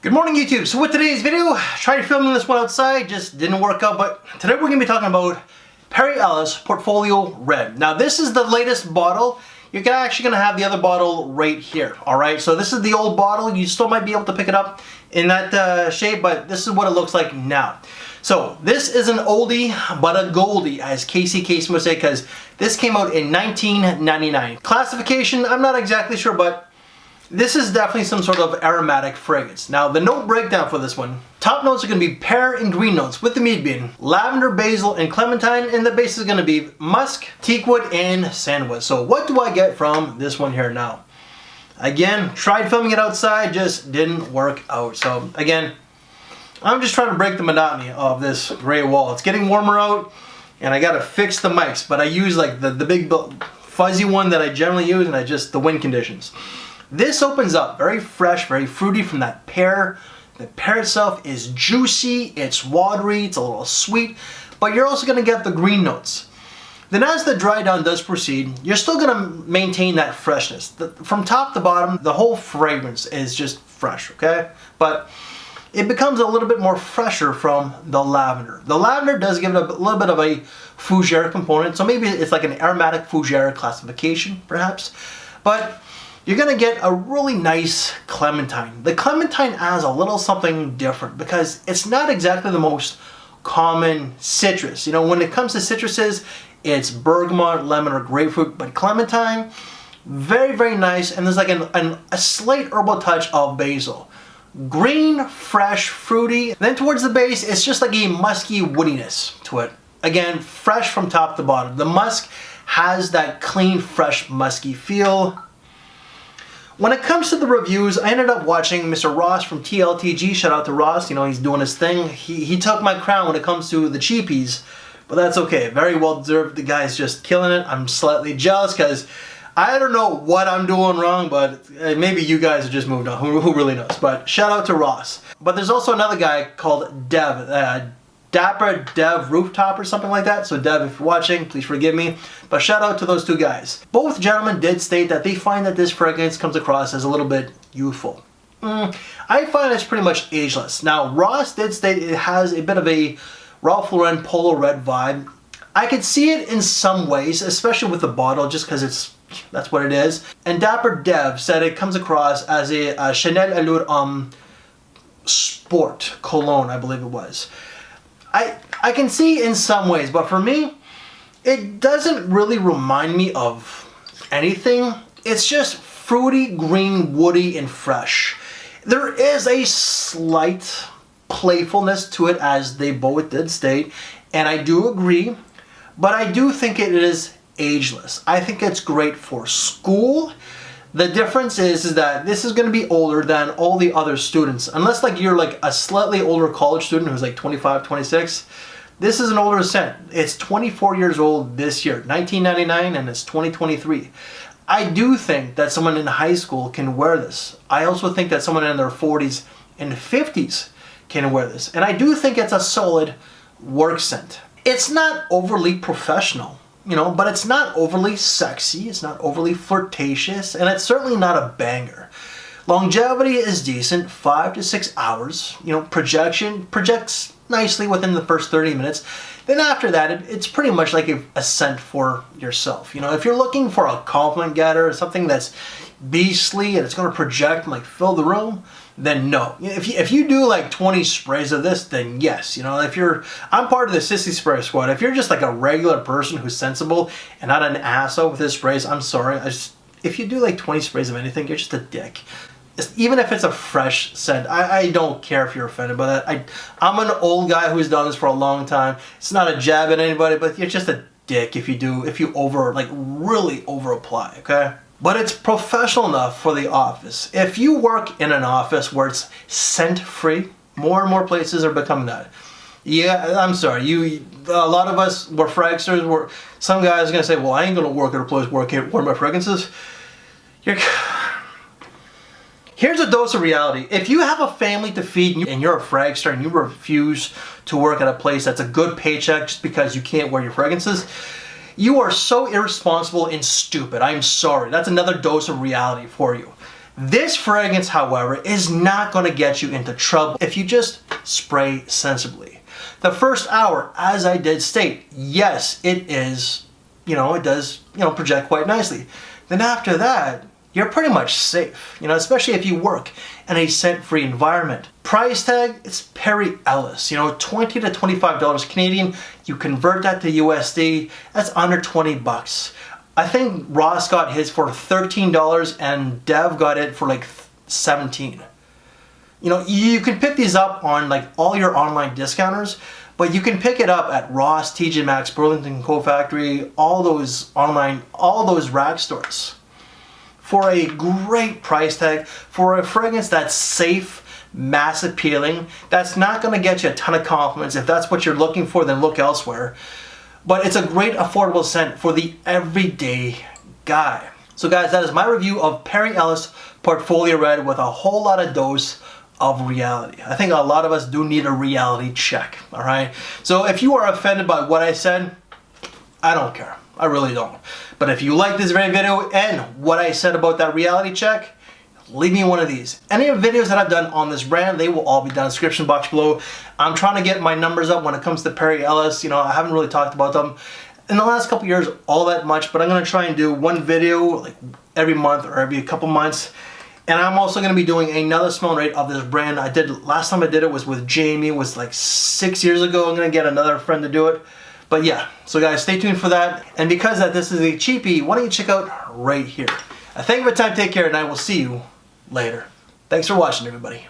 Good morning, YouTube. So with today's video, tried filming this one outside, just didn't work out, but today we're going to be talking about Perry Ellis Portfolio Red. Now this is the latest bottle. You're actually going to have the other bottle right here, alright? So this is the old bottle. You still might be able to pick it up in that shape, but this is what it looks like now. So this is an oldie but a goldie, as Casey Kasem would say, because this came out in 1999. Classification, I'm not exactly sure, but this is definitely some sort of aromatic fragrance. Now, the note breakdown for this one, top notes are going to be pear and green notes, with the meat being lavender, basil, and clementine, and the base is going to be musk, teakwood, and sandalwood. So what do I get from this one here now? Again, tried filming it outside, just didn't work out. So again, I'm just trying to break the monotony of this gray wall. It's getting warmer out, and I got to fix the mics, but I use like the big fuzzy one that I generally use, and the wind conditions. This opens up very fresh, very fruity from that pear. The pear itself is juicy, it's watery, it's a little sweet, but you're also going to get the green notes. Then as the dry down does proceed, you're still going to maintain that freshness. From top to bottom, the whole fragrance is just fresh, okay? But it becomes a little bit more fresher from the lavender. The lavender does give it a little bit of a fougere component, so maybe it's like an aromatic fougere classification, perhaps. But you're going to get a really nice clementine. The clementine adds a little something different because it's not exactly the most common citrus. You know, when it comes to citruses, it's bergamot, lemon, or grapefruit, but clementine, very, very nice, and there's like a slight herbal touch of basil. Green, fresh, fruity. Then towards the base, it's just like a musky woodiness to it. Again, fresh from top to bottom. The musk has that clean, fresh, musky feel. When it comes to the reviews, I ended up watching Mr. Ross from TLTG. Shout out to Ross, you know, he's doing his thing. He took my crown when it comes to the cheapies, but that's okay. Very well deserved. The guy's just killing it. I'm slightly jealous because I don't know what I'm doing wrong, but maybe you guys have just moved on. Who really knows? But shout out to Ross. But there's also another guy called Dev. Dapper Dev Rooftop or something like that. So Dev, if you're watching, please forgive me. But shout out to those two guys. Both gentlemen did state that they find that this fragrance comes across as a little bit youthful. I find it's pretty much ageless. Now, Ross did state it has a bit of a Ralph Lauren Polo Red vibe. I could see it in some ways, especially with the bottle, just because that's what it is. And Dapper Dev said it comes across as a Chanel Allure Sport cologne, I believe it was. I can see in some ways, but for me, it doesn't really remind me of anything. It's just fruity, green, woody, and fresh. There is a slight playfulness to it, as they both did state, and I do agree, but I do think it is ageless. I think it's great for school. The difference is that this is going to be older than all the other students. Unless like you're like a slightly older college student who's like 25, 26. This is an older scent. It's 24 years old this year, 1999, and it's 2023. I do think that someone in high school can wear this. I also think that someone in their 40s and 50s can wear this. And I do think it's a solid work scent. It's not overly professional, you know, but it's not overly sexy, it's not overly flirtatious, and it's certainly not a banger. Longevity is decent, 5 to 6 hours. You know, projects nicely within the first 30 minutes. Then after that, it's pretty much like a scent for yourself. You know, if you're looking for a compliment getter, something that's beastly and it's going to project and like fill the room, then no. If you do like 20 sprays of this, then yes. You know, I'm part of the sissy spray squad. If you're just like a regular person who's sensible and not an asshole with his sprays, I'm sorry. If you do like 20 sprays of anything, you're just a dick. Even if it's a fresh scent, I don't care if you're offended by that. I'm an old guy who's done this for a long time. It's not a jab at anybody, but you're just a dick if you really over apply, okay? But it's professional enough for the office. If you work in an office where it's scent-free, more and more places are becoming that. Yeah, I'm sorry. A lot of us were fragsters. Some guys are gonna say, "Well, I ain't gonna work at a place where I can't wear my fragrances." Here's a dose of reality. If you have a family to feed and you're a fragster and you refuse to work at a place that's a good paycheck just because you can't wear your fragrances, you are so irresponsible and stupid. I'm sorry. That's another dose of reality for you. This fragrance, however, is not going to get you into trouble if you just spray sensibly. The first hour, as I did state, yes, it is, it does, project quite nicely. Then after that, you're pretty much safe, especially if you work in a scent-free environment. Price tag, it's Perry Ellis, $20 to $25 Canadian. You convert that to USD, that's under 20 bucks. I think Ross got his for $13 and Dev got it for like 17. You can pick these up on like all your online discounters, but you can pick it up at Ross, TJ Maxx, Burlington Coat Factory, all those online, all those rack stores. For a great price tag, for a fragrance that's safe, mass appealing, that's not going to get you a ton of compliments. If that's what you're looking for, then look elsewhere. But it's a great affordable scent for the everyday guy. So guys, that is my review of Perry Ellis Portfolio Red with a whole lot of dose of reality. I think a lot of us do need a reality check, all right? So if you are offended by what I said, I don't care. I really don't. But if you like this very video and what I said about that reality check, leave me one of these. Any of the videos that I've done on this brand, they will all be down in the description box below. I'm trying to get my numbers up when it comes to Perry Ellis. I haven't really talked about them in the last couple years all that much, but I'm going to try and do one video like every month or every couple months. And I'm also going to be doing another smell rate of this brand. Last time I did it was with Jamie, it was like 6 years ago. I'm going to get another friend to do it. But yeah, so guys, stay tuned for that. And because this is a cheapie, why don't you check out right here. Thank you for your time, take care, and I will see you later. Thanks for watching, everybody.